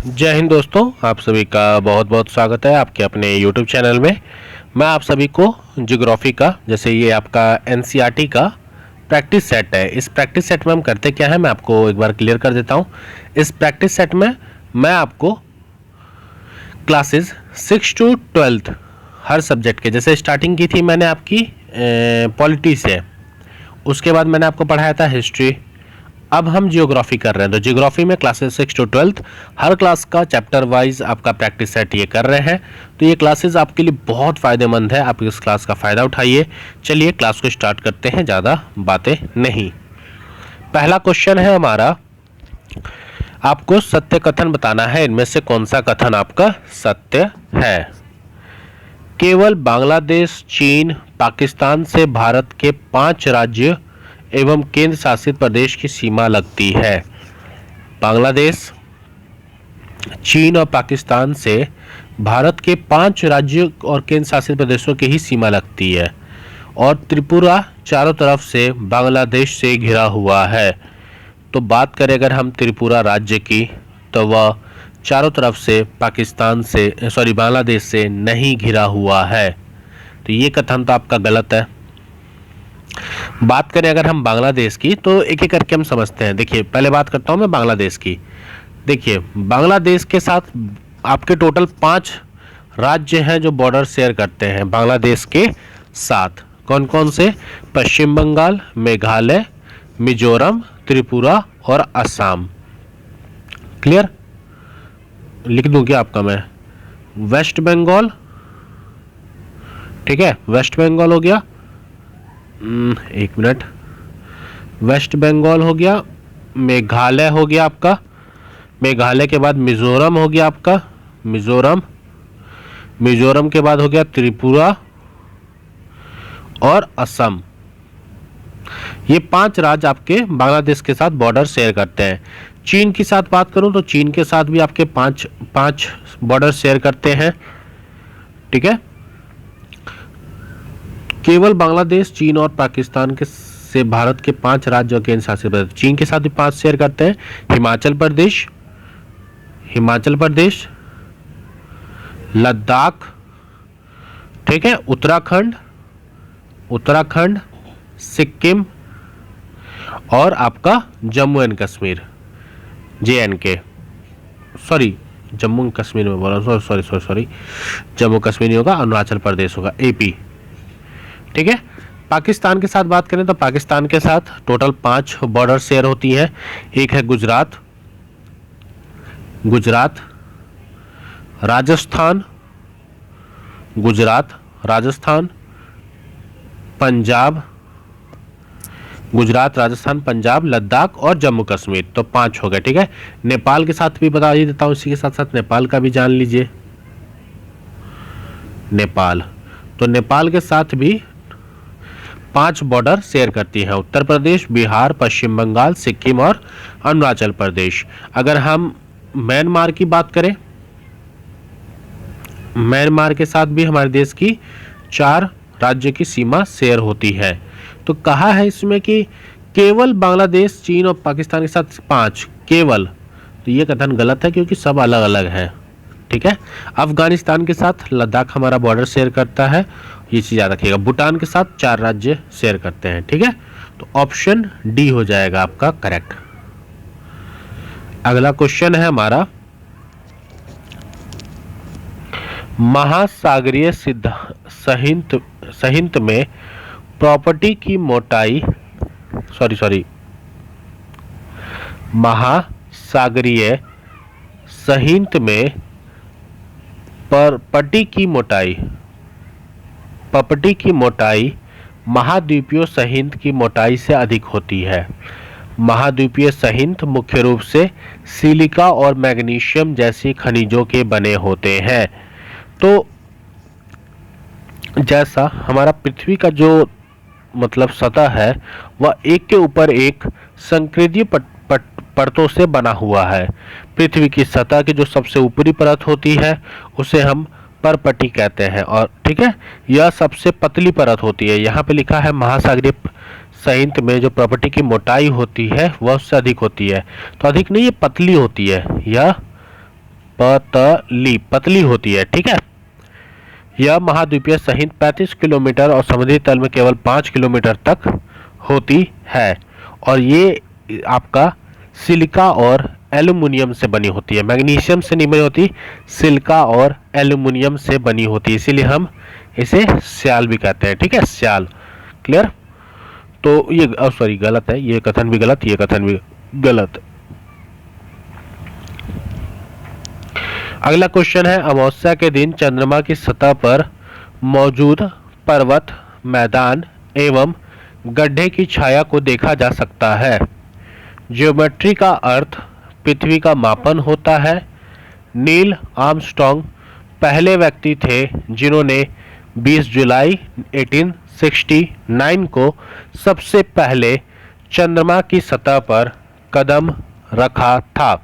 जय हिंद दोस्तों, आप सभी का बहुत बहुत स्वागत है आपके अपने YouTube चैनल में। मैं आप सभी को ज्योग्राफी का, जैसे ये आपका NCERT का प्रैक्टिस सेट है, इस प्रैक्टिस सेट में हम करते क्या है मैं आपको एक बार क्लियर कर देता हूँ। इस प्रैक्टिस सेट में मैं आपको क्लासेस 6 to 12 हर सब्जेक्ट के, जैसे स्टार्टिंग की थी मैंने आपकी पॉलिटी से, उसके बाद मैंने आपको पढ़ाया था हिस्ट्री, अब हम जियोग्राफी कर रहे हैं। तो जियोग्राफी में क्लासेस 6 to 12 हर क्लास का चैप्टर वाइज आपका प्रैक्टिस सेट ये कर रहे हैं। तो ये क्लासेस आपके लिए बहुत फ़ायदेमंद है, आप इस क्लास का फ़ायदा उठाइए। चलिए क्लास को स्टार्ट करते हैं, ज़्यादा बातें नहीं। पहला क्वेश्चन है हमारा, आपको सत्य कथन बताना है, इनमें से कौन सा कथन आपका सत्य है। केवल बांग्लादेश, चीन, पाकिस्तान से भारत के 5 राज्य एवं केंद्र शासित प्रदेश की सीमा लगती है। बांग्लादेश, चीन और पाकिस्तान से भारत के 5 राज्यों और केंद्र शासित प्रदेशों की ही सीमा लगती है, और त्रिपुरा चारों तरफ से बांग्लादेश से घिरा हुआ है। तो बात करें अगर हम त्रिपुरा राज्य की, तो वह चारों तरफ से पाकिस्तान से बांग्लादेश से नहीं घिरा हुआ है। तो ये कथन तो आपका गलत है। बात करें अगर हम बांग्लादेश की, तो एक एक करके हम समझते हैं। देखिए, पहले बात करता हूं मैं बांग्लादेश की। देखिए, बांग्लादेश के साथ आपके टोटल 5 राज्य हैं जो बॉर्डर शेयर करते हैं बांग्लादेश के साथ। कौन कौन से? पश्चिम बंगाल, मेघालय, मिजोरम, त्रिपुरा और असम। क्लियर? लिख दूं क्या आपका मैं? वेस्ट बंगाल, ठीक है, वेस्ट बंगाल हो गया, एक मिनट, वेस्ट बंगाल हो गया, मेघालय हो गया आपका, मेघालय के बाद मिजोरम हो गया आपका, मिजोरम, मिजोरम के बाद हो गया त्रिपुरा और असम। ये 5 राज्य आपके बांग्लादेश के साथ बॉर्डर शेयर करते हैं। चीन की साथ बात करूं तो चीन के साथ भी आपके 5 बॉर्डर शेयर करते हैं, ठीक है। केवल बांग्लादेश, चीन और पाकिस्तान के से भारत के 5 राज्यों के केंद्र शासित प्रदेश, चीन के साथ भी 5 शेयर करते हैं। हिमाचल प्रदेश, हिमाचल प्रदेश, लद्दाख, ठीक है, उत्तराखंड, उत्तराखंड, सिक्किम और आपका Jammu and Kashmir, JNK, sorry Jammu and Kashmir में बोला, सॉरी जम्मू कश्मीर नहीं होगा, अरुणाचल प्रदेश होगा, AP, ठीक है। पाकिस्तान के साथ बात करें तो पाकिस्तान के साथ टोटल 5 बॉर्डर शेयर होती है। एक है गुजरात, गुजरात, राजस्थान, गुजरात, राजस्थान, पंजाब, गुजरात, राजस्थान, पंजाब, लद्दाख और जम्मू कश्मीर। तो 5 हो गए, ठीक है। नेपाल के साथ भी बता ही देता हूं, इसी के साथ साथ नेपाल का भी जान लीजिए। नेपाल, तो नेपाल के साथ भी 5 बॉर्डर शेयर करती हैं, उत्तर प्रदेश, बिहार, पश्चिम बंगाल, सिक्किम और अरुणाचल प्रदेश। अगर हम म्यांमार की बात करें, म्यांमार के साथ भी हमारे देश की 4 राज्य की सीमा शेयर होती है। तो कहा है इसमें कि केवल बांग्लादेश, चीन और पाकिस्तान के साथ 5, केवल, तो ये कथन गलत है क्योंकि सब अलग अलग है, ठीक है। अफगानिस्तान के साथ लद्दाख हमारा बॉर्डर शेयर करता है, ये चीज़ याद रखिएगा। भूटान के साथ 4 राज्य शेयर करते हैं, ठीक है। तो ऑप्शन D हो जाएगा आपका करेक्ट। अगला क्वेश्चन है हमारा, महासागरीय सहिंत में प्रॉपर्टी की मोटाई, महासागरीय सहिंत में प्रॉपर्टी की मोटाई महाद्वीपीय सहिंत की मोटाई से अधिक होती है। महाद्वीपीय सहिंत मुख्य रूप से सिलिका और मैग्नीशियम जैसी खनिजों के बने होते हैं। तो जैसा हमारा पृथ्वी का जो मतलब सतह है वह एक के ऊपर एक संक्रीय परतों से बना हुआ है। पृथ्वी की सतह की जो सबसे ऊपरी परत होती है उसे हम परपटी कहते हैं, और ठीक है, यह सबसे पतली परत होती है। यहाँ पे लिखा है महासागरीय सहिंत में जो प्रॉपर्टी की मोटाई होती है वह उससे अधिक होती है। तो अधिक नहीं, ये पतली होती है, यह पतली पतली होती है, ठीक है। यह महाद्वीपीय सहित 35 किलोमीटर और समुद्री तल में केवल 5 किलोमीटर तक होती है और ये आपका सिलिका और एल्युमिनियम से बनी होती है, मैग्नीशियम से नहीं बनी होती, सिलिका और एल्युमिनियम से बनी होती है, इसीलिए हम इसे स्याल भी कहते हैं, ठीक है, स्याल। क्लियर। तो ये सॉरी गलत है, ये कथन भी गलत, ये कथन भी गलत। अगला क्वेश्चन है, अमावस्या के दिन चंद्रमा की सतह पर मौजूद पर्वत, मैदान एवं गड्ढे की छाया को देखा जा सकता है। ज्योमेट्री का अर्थ पृथ्वी का मापन होता है। नील आर्मस्ट्रॉन्ग पहले व्यक्ति थे जिन्होंने 20 जुलाई 1869 को सबसे पहले चंद्रमा की सतह पर कदम रखा था।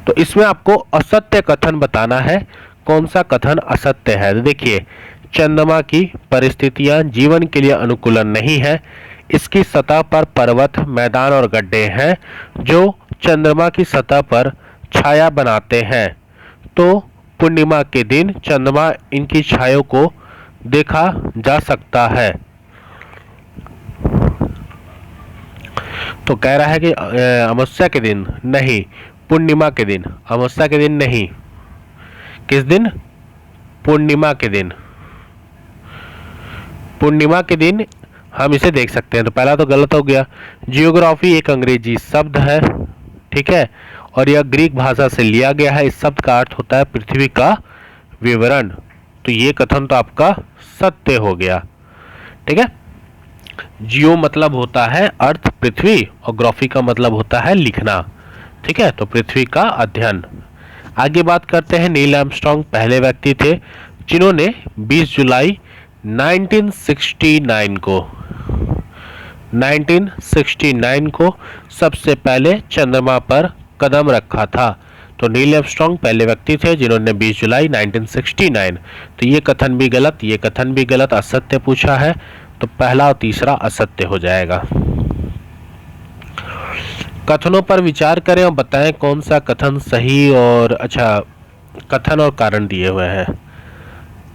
तो इसमें आपको असत्य कथन बताना है। कौन सा कथन असत्य है? देखिए, चंद्रमा की परिस्थितियां जीवन के लिए अनुकूल नहीं है। इसकी सतह पर पर्वत, मैदान और गड्ढे हैं जो चंद्रमा की सतह पर छाया बनाते हैं। तो पूर्णिमा के दिन चंद्रमा इनकी छाया को देखा जा सकता है। तो कह रहा है कि अमावस्या के दिन नहीं, पूर्णिमा के दिन। अमावस्या के दिन नहीं, किस दिन? पूर्णिमा के दिन। पूर्णिमा के दिन हम इसे देख सकते हैं। तो पहला तो गलत हो गया। जियोग्राफी एक अंग्रेजी शब्द है, ठीक है, और यह ग्रीक भाषा से लिया गया है। इस शब्द का अर्थ होता है पृथ्वी का विवरण। तो ये कथन तो आपका सत्य हो गया, ठीक है। जियो मतलब होता है अर्थ, पृथ्वी, और ग्राफी का मतलब होता है लिखना, ठीक है। तो पृथ्वी का अध्ययन। आगे बात करते हैं, नील आर्मस्ट्रॉन्ग पहले व्यक्ति थे जिन्होंने 20 जुलाई 1969 को सबसे पहले चंद्रमा पर कदम रखा था। तो नील आर्मस्ट्रॉन्ग पहले व्यक्ति थे जिन्होंने 20 जुलाई 1969। तो ये कथन भी गलत, ये कथन भी गलत, असत्य पूछा है। तो पहला और तीसरा असत्य हो जाएगा। कथनों पर विचार करें और बताएं कौन सा कथन सही और अच्छा कथन और कारण दिए हुए हैं।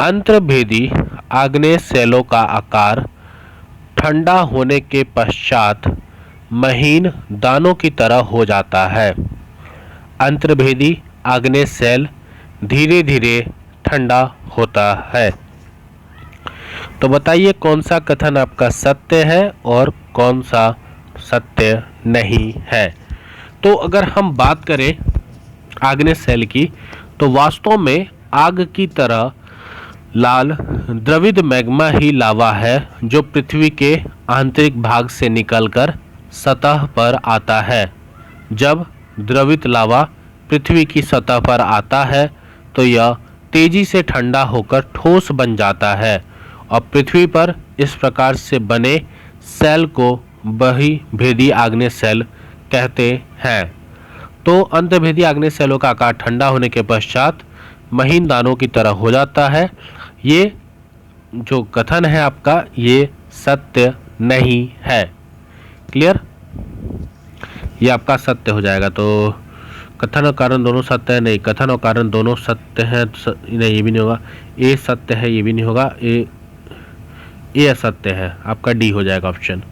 अंतर्भेदी आग्नेय शैलों का आकार ठंडा होने के पश्चात महीन दानों की तरह हो जाता है। अंतर्भेदी आग्नेय शैल धीरे धीरे ठंडा होता है। तो बताइए कौन सा कथन आपका सत्य है और कौन सा सत्य नहीं है। तो अगर हम बात करें आग्नेय शैल की, तो वास्तव में आग की तरह लाल द्रवित मैग्मा ही लावा है जो पृथ्वी के आंतरिक भाग से निकलकर सतह पर आता है। जब द्रवित लावा पृथ्वी की सतह पर आता है तो यह तेजी से ठंडा होकर ठोस बन जाता है और पृथ्वी पर इस प्रकार से बने शैल को बहिर्भेदी आग्नेय शैल कहते हैं। तो अंतर्भेदी आग्नेय शैलों का आकार ठंडा होने के पश्चात महीन दानों की तरह हो जाता है। ये जो कथन है आपका, ये सत्य नहीं है। क्लियर? ये आपका सत्य हो जाएगा। तो कथन और कारण दोनों सत्य है, नहीं, कथन और कारण दोनों सत्य हैं, नहीं, ये भी नहीं होगा। ए सत्य है, ये भी नहीं होगा। ए असत्य है, आपका डी हो जाएगा ऑप्शन,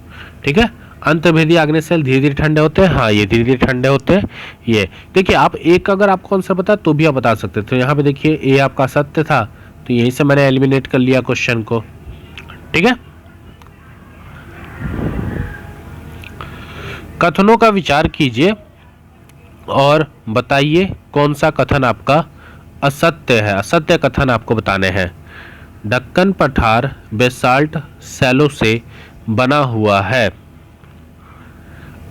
ठीक है। अंतर्भेदी आग्नेय शैल धीरे धीरे ठंडे होते हैं, हाँ, ये धीरे धीरे ठंडे होते हैं। ये देखिए, आप एक अगर आपको आंसर पता तो भी आप बता सकते थे। तो यहाँ पे देखिए ए आपका सत्य था, तो यहीं से मैंने एलिमिनेट कर लिया क्वेश्चन को, ठीक है। कथनों का विचार कीजिए और बताइए कौन सा कथन आपका असत्य है। असत्य कथन आपको बताने हैं। दक्कन पठार बेसाल्ट शैलों से बना हुआ है।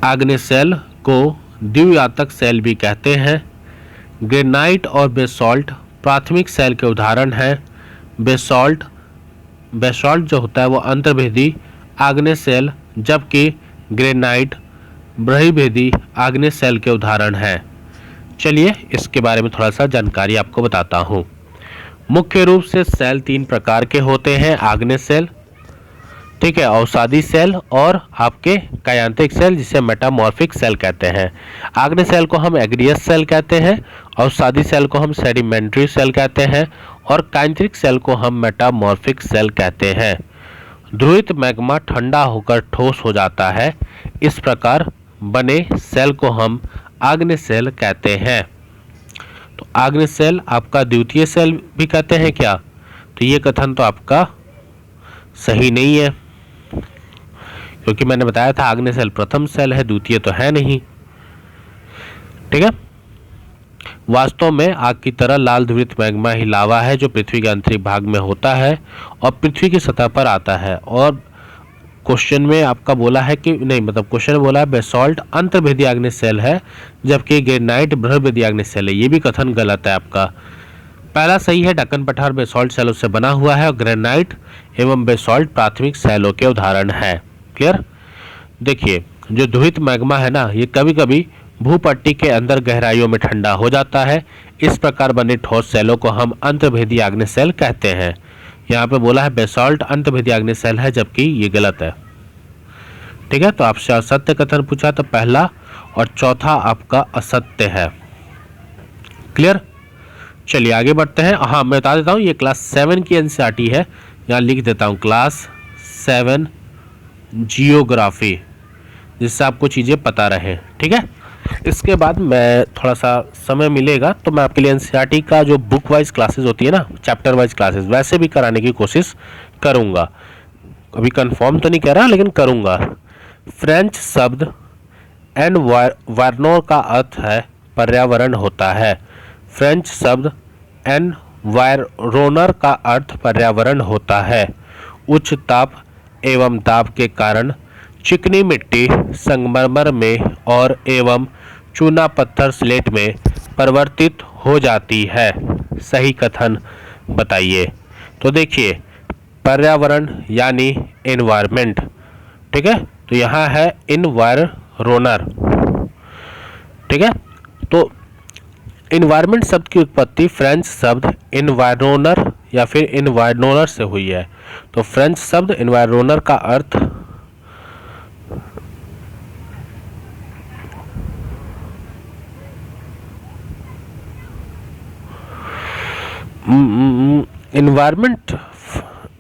आग्नेय शैल को द्विआतक शैल भी कहते हैं। ग्रेनाइट और बेसाल्ट प्राथमिक शैल के उदाहरण हैं। बेसाल्ट जो होता है वो अंतर्भेदी आग्नेय शैल, जबकि ग्रेनाइट बहिर्भेदी आग्नेय शैल के उदाहरण हैं। चलिए इसके बारे में थोड़ा सा जानकारी आपको बताता हूँ। मुख्य रूप से शैल 3 प्रकार के होते हैं। आग्नेय शैल, ठीक है, अवसादी सेल और आपके कायांत्रिक सेल जिसे मेटामॉर्फिक सेल कहते हैं। आग्नेय सेल को हम एग्रियस सेल कहते हैं, अवसादी सेल को हम सेडिमेंट्री सेल कहते हैं और कायांत्रिक सेल को हम मेटामॉर्फिक सेल कहते हैं। ध्रुवित मैग्मा ठंडा होकर ठोस हो जाता है, इस प्रकार बने सेल को हम आग्नेय सेल कहते हैं। तो आग्नेय सेल आपका द्वितीय सेल भी कहते हैं क्या? तो ये कथन तो आपका सही नहीं है, क्योंकि मैंने बताया था आग्नेय सेल प्रथम सेल है, द्वितीय तो है नहीं। ठीक है, वास्तव में आग की तरह लाल ध्रुवित मैग्मा ही लावा है जो पृथ्वी के आंतरिक भाग में होता है और पृथ्वी की सतह पर आता है। और क्वेश्चन में आपका बोला है कि नहीं, मतलब क्वेश्चन में बोला है बेसॉल्ट अंतर्भेदी आग्नेय सेल है, जबकि ग्रेनाइट बृहस्पति आग्नेय सेल है। ये भी कथन गलत है आपका। पहला सही है, ढक्कन पठार बेसॉल्ट सेलों से बना हुआ है और ग्रेनाइट एवं बेसॉल्ट प्राथमिक सेलों के उदाहरण है। क्लियर? देखिए, जो ध्रुवित मैग्मा है ना, ये कभी कभी भूपट्टी के अंदर गहराइयों में ठंडा हो जाता है, इस प्रकार बने ठोस सेलों को हम अंतर्भेदी आग्नेय सेल कहते हैं। यहाँ पे बोला है बेसॉल्ट अंतर्भेदी आग्नेय सेल है, जबकि ये गलत है। ठीक है, तो आपसे असत्य कथन पूछा तो पहला और चौथा आपका असत्य है। क्लियर? चलिए आगे बढ़ते हैं। हाँ, मैं बता देता हूँ ये क्लास 7 की एनसीईआरटी है, यहाँ लिख देता हूँ क्लास 7 जियोग्राफी, जिससे आपको चीज़ें पता रहे। ठीक है, इसके बाद मैं थोड़ा सा समय मिलेगा तो मैं आपके लिए एनसीईआरटी का जो बुक वाइज क्लासेस होती है ना, चैप्टर वाइज क्लासेस, वैसे भी कराने की कोशिश करूँगा। अभी कंफर्म तो नहीं कह रहा, लेकिन करूँगा। फ्रेंच शब्द एनवायरनोर का अर्थ है पर्यावरण होता है। फ्रेंच शब्द एनवायरनोर का अर्थ पर्यावरण होता है। उच्च ताप एवं दाब के कारण चिकनी मिट्टी संगमरमर में और एवं चूना पत्थर स्लेट में परिवर्तित हो जाती है। सही कथन बताइए। तो देखिए, पर्यावरण यानी एनवायरमेंट। ठीक है, तो यहाँ है एनवायरनर। ठीक है, तो एनवायरमेंट शब्द की उत्पत्ति फ्रेंच शब्द एनवायरनर या फिर एनवायरनर से हुई है। तो फ्रेंच शब्द एनवायरनर का अर्थ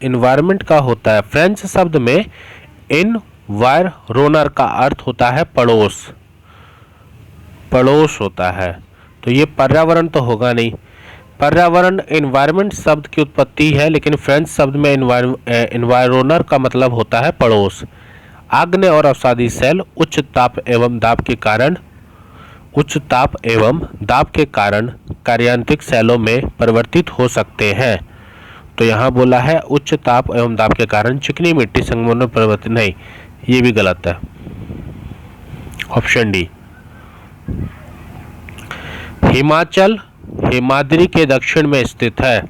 एनवायरमेंट का होता है। फ्रेंच शब्द में एनवायरनर का अर्थ होता है पड़ोस, पड़ोस होता है। तो ये पर्यावरण तो होगा नहीं। पर्यावरण एनवायरमेंट शब्द की उत्पत्ति है, लेकिन फ्रेंच शब्द में एनवायरनर का मतलब होता है पड़ोस। आग्नेय और अवसादी सेल उच्च ताप एवं दाब के कारण कार्यांतिक सेलों में परिवर्तित हो सकते हैं। तो यहाँ बोला है उच्च ताप एवं दाब के कारण चिकनी मिट्टी संगमरमर में परिवर्तित, नहीं, ये भी गलत है। Option D. हिमाचल हिमाद्री के दक्षिण में स्थित है।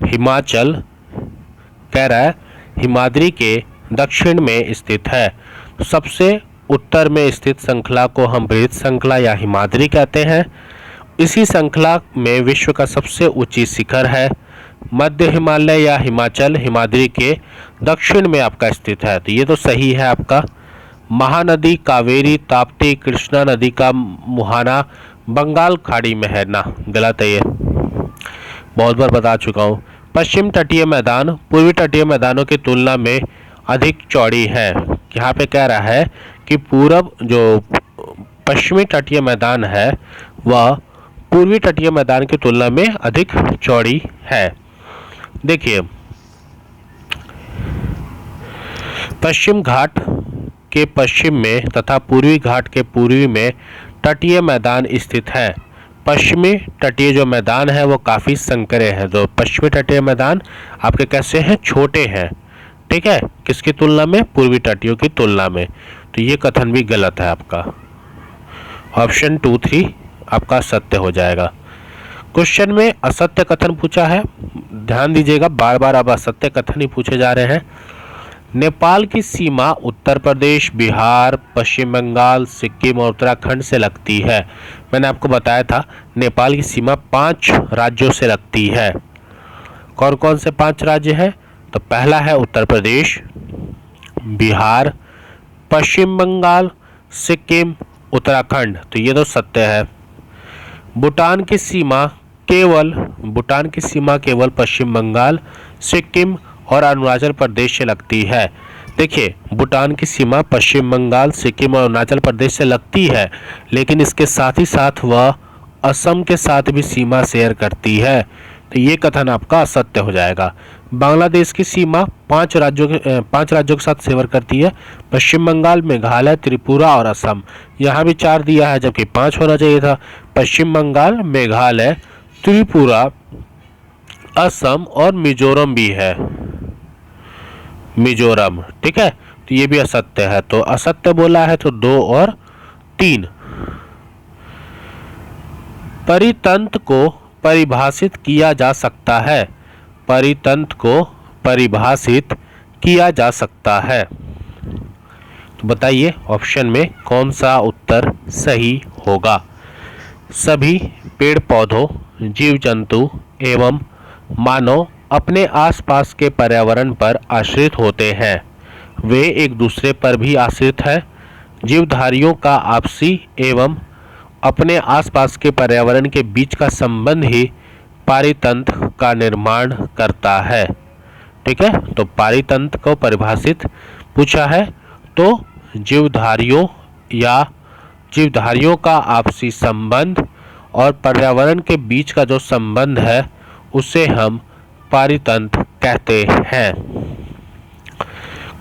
हिमाचल कह रहा है हिमाद्री के दक्षिण में स्थित है। सबसे उत्तर में स्थित श्रृंखला को हम बृहत श्रृंखला या हिमाद्री कहते हैं। इसी श्रृंखला में विश्व का सबसे ऊंची शिखर है। मध्य हिमालय या हिमाचल हिमाद्री के दक्षिण में आपका स्थित है। तो ये तो सही है आपका। महानदी कावेरी ताप्ती कृष्णा नदी का मुहाना बंगाल खाड़ी में है ना, गलत है ये, बहुत बार बता चुका हूँ। पश्चिम तटीय मैदान पूर्वी तटीय मैदानों की तुलना में अधिक चौड़ी है। यहाँ पे कह रहा है कि पूरब जो पश्चिमी तटीय मैदान है वह पूर्वी तटीय मैदान की तुलना में अधिक चौड़ी है। देखिए, पश्चिम घाट के पश्चिम में तथा पूर्वी घाट के पूर्वी में तटीय मैदान स्थित है। पश्चिमी तटीय जो मैदान है वो काफ़ी संकरे हैं। तो पश्चिमी तटीय मैदान आपके कैसे हैं? छोटे हैं। ठीक है, किसकी तुलना में? पूर्वी तटियों की तुलना में। तो ये कथन भी गलत है आपका। ऑप्शन 2, 3 आपका सत्य हो जाएगा। क्वेश्चन में असत्य कथन पूछा है, ध्यान दीजिएगा, बार बार अब असत्य कथन ही पूछे जा रहे हैं। नेपाल की सीमा उत्तर प्रदेश, बिहार, पश्चिम बंगाल, सिक्किम और उत्तराखंड से लगती है। मैंने आपको बताया था नेपाल की सीमा 5 राज्यों से लगती है। कौन कौन से 5 राज्य हैं? तो पहला है उत्तर प्रदेश, बिहार, पश्चिम बंगाल, सिक्किम, उत्तराखंड। तो ये तो सत्य है। भूटान की सीमा केवल पश्चिम बंगाल, सिक्किम और अरुणाचल प्रदेश से लगती है। देखिए, भूटान की सीमा पश्चिम बंगाल, सिक्किम और अरुणाचल प्रदेश से लगती है, लेकिन इसके साथ ही साथ वह असम के साथ भी सीमा शेयर करती है। तो ये कथन आपका असत्य हो जाएगा। बांग्लादेश की सीमा 5 राज्यों के साथ शेयर करती है, पश्चिम बंगाल, मेघालय, त्रिपुरा और असम। यहाँ भी 4 दिया है, जबकि 5 होना चाहिए था। पश्चिम बंगाल, मेघालय, त्रिपुरा, असम और मिजोरम भी है, मिजोरम। ठीक है, तो ये भी असत्य है। तो असत्य बोला है तो 2 और 3। परितंत्र को परिभाषित किया जा सकता है। परितंत्र को परिभाषित किया जा सकता है। तो बताइए ऑप्शन में कौन सा उत्तर सही होगा। सभी पेड़ पौधों, जीव जंतु एवं मानव अपने आसपास के पर्यावरण पर आश्रित होते हैं। वे एक दूसरे पर भी आश्रित हैं। जीवधारियों का आपसी एवं अपने आसपास के पर्यावरण के बीच का संबंध ही पारितंत्र का निर्माण करता है। ठीक है, तो पारितंत्र को परिभाषित पूछा है तो जीवधारियों का आपसी संबंध और पर्यावरण के बीच का जो संबंध है उसे हम पारितंत्र कहते हैं।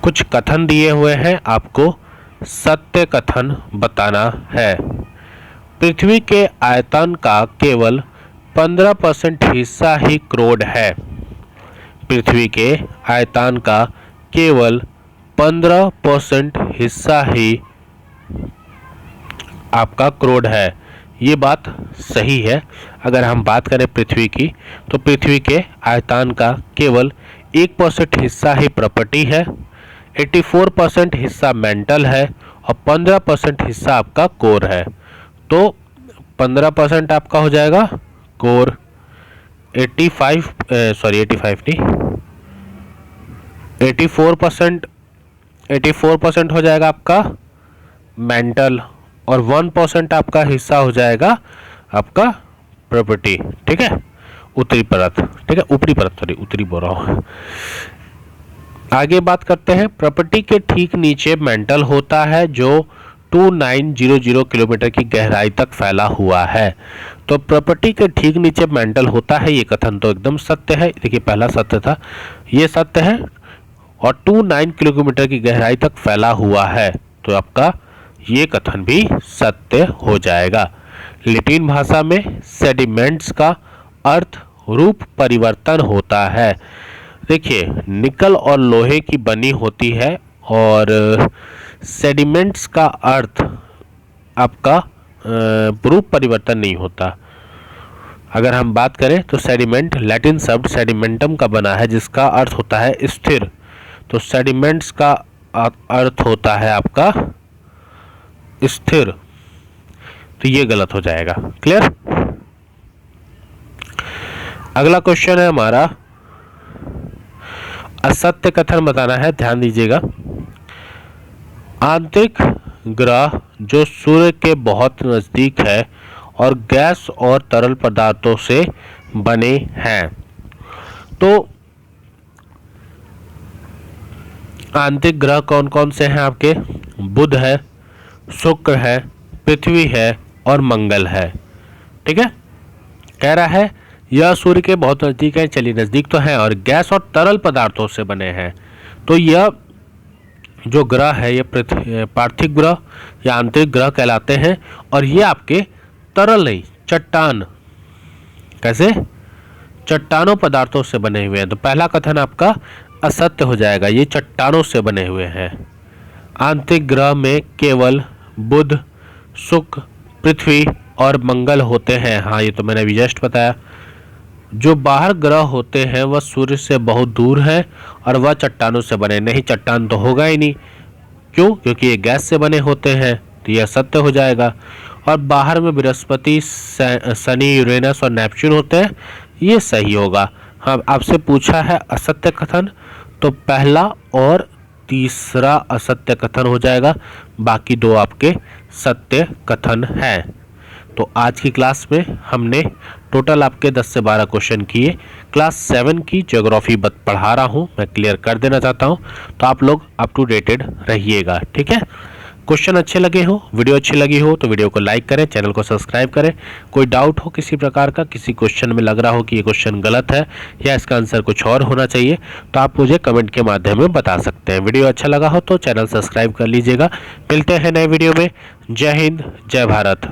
कुछ कथन दिए हुए हैं, आपको सत्य कथन बताना है। पृथ्वी के आयतन का केवल 15% हिस्सा ही क्रोड है। पृथ्वी के आयतन का केवल 15% हिस्सा ही आपका क्रोड है। ये बात सही है। अगर हम बात करें पृथ्वी की, तो पृथ्वी के आयतन का केवल 1% हिस्सा ही प्रॉपर्टी है, 84% हिस्सा मेंटल है और 15% हिस्सा आपका कोर है। तो 15% आपका हो जाएगा कोर, 84% हो जाएगा आपका मेंटल और 1% आपका हिस्सा हो जाएगा आपका प्रॉपर्टी। ठीक है, उत्तरी परत, ठीक है, ऊपरी परत, उत्तरी बोल रहा हूँ। आगे बात करते हैं। प्रॉपर्टी के ठीक नीचे मेंटल होता है जो 2900 किलोमीटर की गहराई तक फैला हुआ है। तो प्रॉपर्टी के ठीक नीचे मेंटल होता है, ये कथन तो एकदम सत्य है। देखिए, पहला सत्य था, ये सत्य है। और 29 किलोमीटर की गहराई तक फैला हुआ है, तो आपका ये कथन भी सत्य हो जाएगा। लैटिन भाषा में सेडिमेंट्स का अर्थ रूप परिवर्तन होता है। देखिए, निकल और लोहे की बनी होती है और सेडिमेंट्स का अर्थ आपका रूप परिवर्तन नहीं होता। अगर हम बात करें तो सेडिमेंट लैटिन शब्द सेडिमेंटम का बना है, जिसका अर्थ होता है स्थिर। तो सेडिमेंट्स का अर्थ होता है आपका स्थिर, तो ये गलत हो जाएगा। क्लियर। अगला क्वेश्चन है हमारा, असत्य कथन बताना है, ध्यान दीजिएगा। आंतरिक ग्रह जो सूर्य के बहुत नजदीक है और गैस और तरल पदार्थों से बने हैं। तो आंतरिक ग्रह कौन कौन से हैं आपके? बुध है, शुक्र है, पृथ्वी है और मंगल है। ठीक है, कह रहा है यह सूर्य के बहुत नज़दीक है, चलिए नज़दीक तो है, और गैस और तरल पदार्थों से बने हैं। तो यह जो ग्रह है ये पार्थिव ग्रह या आंतरिक ग्रह कहलाते हैं। और ये आपके तरल नहीं, चट्टान, कैसे? चट्टानों पदार्थों से बने हुए हैं। तो पहला कथन आपका असत्य हो जाएगा, ये चट्टानों से बने हुए हैं। आंतरिक ग्रह में केवल बुध, शुक्र, पृथ्वी और मंगल होते हैं। हाँ, ये तो मैंने अभी जस्ट बताया। जो बाहर ग्रह होते हैं वह सूर्य से बहुत दूर है और वह चट्टानों से बने नहीं। चट्टान तो होगा ही नहीं, क्यों? क्योंकि ये गैस से बने होते हैं, तो यह सत्य हो जाएगा। और बाहर में बृहस्पति, शनि, यूरेनस और नेपच्यून होते हैं, ये सही होगा। हाँ, आपसे पूछा है असत्य कथन, तो पहला और तीसरा असत्य कथन हो जाएगा, बाकी 2 आपके सत्य कथन हैं। तो आज की क्लास में हमने टोटल आपके 10 से 12 क्वेश्चन किए। क्लास 7 की ज्योग्राफी पढ़ा रहा हूँ, मैं क्लियर कर देना चाहता हूँ, तो आप लोग अप टू डेटेड रहिएगा, ठीक है। क्वेश्चन अच्छे लगे हो, वीडियो अच्छी लगी हो तो वीडियो को लाइक करें, चैनल को सब्सक्राइब करें। कोई डाउट हो किसी प्रकार का, किसी क्वेश्चन में लग रहा हो कि ये क्वेश्चन गलत है या इसका आंसर कुछ और होना चाहिए, तो आप मुझे कमेंट के माध्यम में बता सकते हैं। वीडियो अच्छा लगा हो तो चैनल सब्सक्राइब कर लीजिएगा। मिलते हैं नए वीडियो में। जय हिंद, जय भारत।